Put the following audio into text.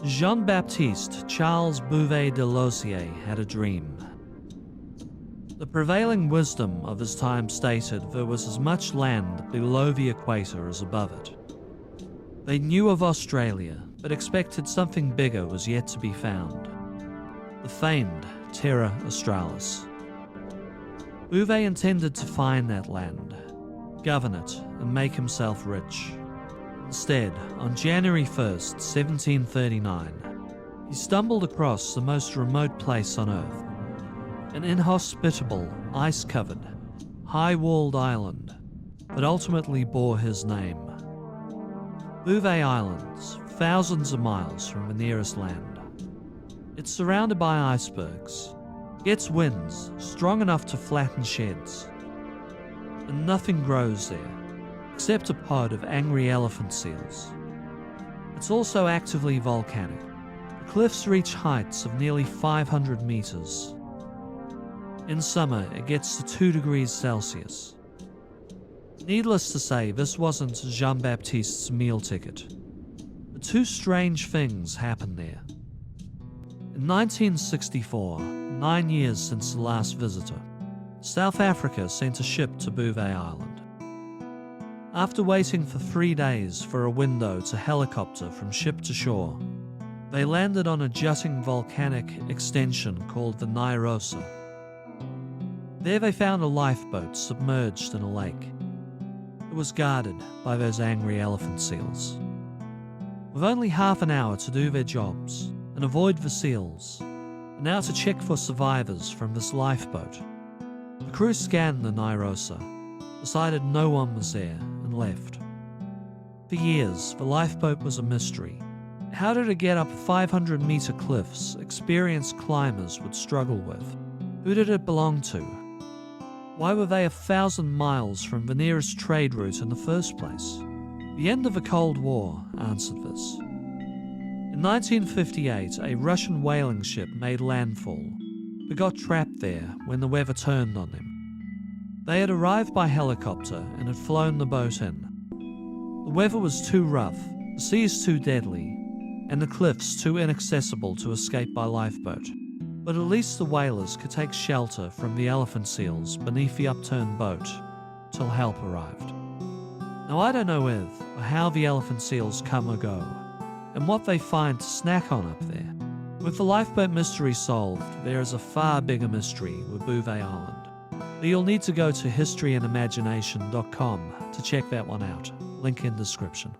Jean-Baptiste Charles Bouvet de Lozier had a dream. The prevailing wisdom of his time stated there was as much land below the equator as above it. They knew of Australia, but expected something bigger was yet to be found. The famed Terra Australis. Bouvet intended to find that land, govern it, and make himself rich. Instead, on January 1st, 1739, he stumbled across the most remote place on Earth, an inhospitable, ice-covered, high-walled island that ultimately bore his name. Bouvet Island's thousands of miles from the nearest land. It's surrounded by icebergs, gets winds strong enough to flatten sheds, and nothing grows there except a pod of angry elephant seals. It's also actively volcanic. The cliffs reach heights of nearly 500 meters. In summer, it gets to 2 degrees Celsius. Needless to say, this wasn't Jean-Baptiste's meal ticket. But two strange things happened there. In 1964, 9 years since the last visitor, South Africa sent a ship to Bouvet Island. After waiting for 3 days for a window to helicopter from ship to shore, they landed on a jutting volcanic extension called the Nyrosa. There they found a lifeboat submerged in a lake. It was guarded by those angry elephant seals. With only half an hour to do their jobs and avoid the seals, and now to check for survivors from this lifeboat, the crew scanned the Nyrosa, decided no one was there, and left. For years, the lifeboat was a mystery. How did it get up 500-meter cliffs experienced climbers would struggle with? Who did it belong to? Why were they 1,000 miles from the nearest trade route in the first place? The end of the Cold War answered this. In 1958, a Russian whaling ship made landfall, but got trapped there when the weather turned on them. They had arrived by helicopter and had flown the boat in. The weather was too rough, the seas too deadly, and the cliffs too inaccessible to escape by lifeboat. But at least the whalers could take shelter from the elephant seals beneath the upturned boat till help arrived. Now I don't know if or how the elephant seals come or go, and what they find to snack on up there. With the lifeboat mystery solved, there is a far bigger mystery with Bouvet Island. But you'll need to go to historyandimagination.com to check that one out. Link in description.